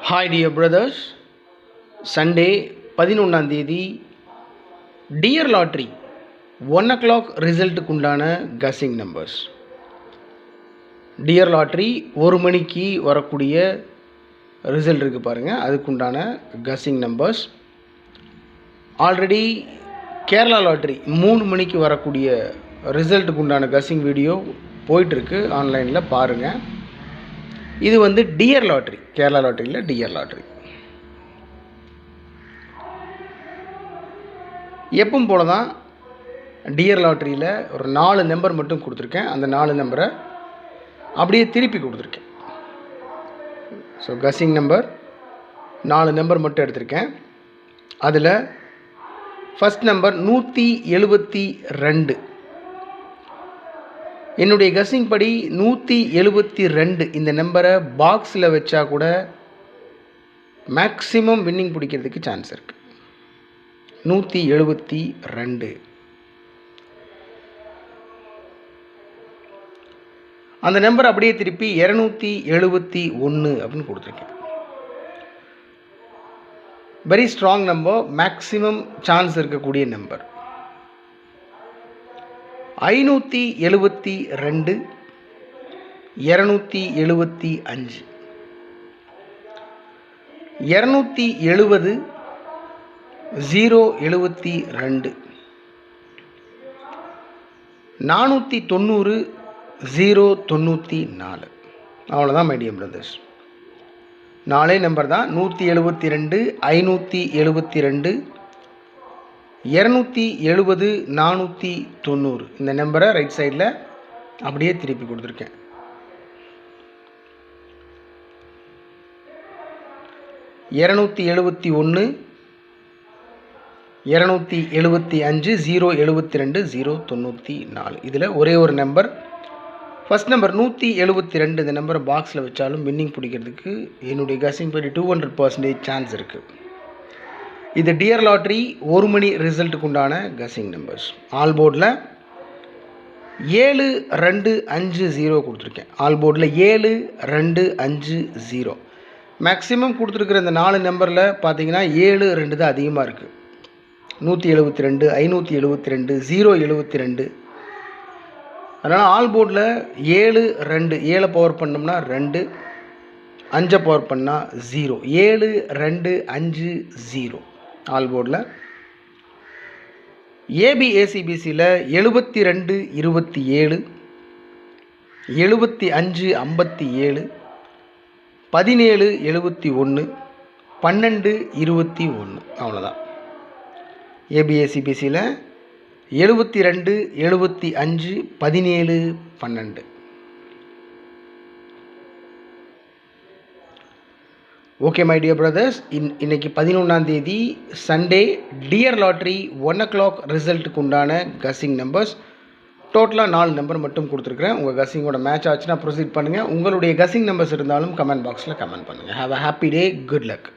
Hi dear brothers, Sunday 11ஆம் தேதி dear lottery 1 o'clock ரிசல்ட்டுக்கு உண்டான கஸ்ஸிங் நம்பர்ஸ். டியர் லாட்ரி 1 மணிக்கு வரக்கூடிய ரிசல்ட் இருக்குது பாருங்கள், அதுக்குண்டான guessing numbers. Already Kerala lottery 3 மணிக்கு வரக்கூடிய ரிசல்ட்டுக்கு உண்டான கஸ்ஸிங் வீடியோ போயிட்டுருக்கு, ஆன்லைனில் பாருங்கள். இது வந்து டியர் லாட்ரி, கேரளா லாட்ரியில் டியர் லாட்ரி. எப்பவும் போல தான் டியர் லாட்ரியில் ஒரு 4 நம்பர் மட்டும் கொடுத்துருக்கேன். அந்த 4 நம்பரை அப்படியே திருப்பி கொடுத்துருக்கேன். ஸோ கஸ்ஸிங் நம்பர் 4 நம்பர் மட்டும் எடுத்திருக்கேன். அதில் ஃபஸ்ட் நம்பர் 172. என்னுடைய கஸ்ஸிங் படி 172 இந்த நம்பரை பாக்ஸில் வச்சா கூட மேக்ஸிமம் வின்னிங் பிடிக்கிறதுக்கு சான்ஸ் இருக்குது. 172. அந்த நம்பர் அப்படியே திருப்பி 271 அப்படின்னு கொடுத்துருக்கேன். Very strong number, maximum chance இருக்கக்கூடிய நம்பர். 572, 275, 270, 072, 490, 094. அவ்வளோதான் மை டியர் பிரதர்ஸ். 4 நம்பர் தான். 172, 572, 270, 490 இந்த நம்பரை ரைட் சைடில் அப்படியே திருப்பி கொடுத்துருக்கேன். இரநூத்தி 271, 275, 072, 094. இதில் ஒரே ஒரு நம்பர், ஃபஸ்ட் நம்பர் 172. இந்த நம்பரை பாக்ஸில் வச்சாலும் வின்னிங் பிடிக்கிறதுக்கு என்னுடைய கஸ்ஸிங் படி 200% சான்ஸ் இருக்குது. இது டியர் லாட்ரி 1 மணி ரிசல்ட்டுக்கு உண்டான கஸ்ஸிங் நம்பர்ஸ். ஆல் போர்டில் 7250 கொடுத்துருக்கேன். ஆல் போர்டில் 7250. மேக்ஸிமம் கொடுத்துருக்குற இந்த 4 நம்பரில் பார்த்தீங்கன்னா 72 தான் அதிகமாக இருக்குது. 172, 572, 072. அதனால் ஆல் போர்டில் 72, 7 பவர் பண்ணோம்னா 2, 5 பவர் பண்ணால் 0, 7250 ஆல் போர்டில். ஏபிஏசிபிசியில் 72, 27, 75, 57, 17, 71, 12, 21. அவ்வளோதான். ஏபிஏசிபிசியில் 72, 75, 17, 12. ஓகே மை டியர் பிரதர்ஸ், இன்னைக்கு 11ஆம் தேதி சண்டே டியர் லாட்ரி 1 o'clock ரிசல்ட்டுக்கு உண்டான கஸ்ஸிங் நம்பர்ஸ். டோட்டலாக 4 நம்பர் மட்டும் கொடுத்துருக்குறேன். உங்கள் கஸ்ஸிங்கோட மேட்ச் ஆச்சுன்னா ப்ரொசீட் பண்ணுங்கள். உங்களுடைய கஸ்ஸிங் நம்பர்ஸ் இருந்தாலும் கமெண்ட் பாக்ஸில் கமெண்ட் பண்ணுங்கள். Have a happy day, good luck.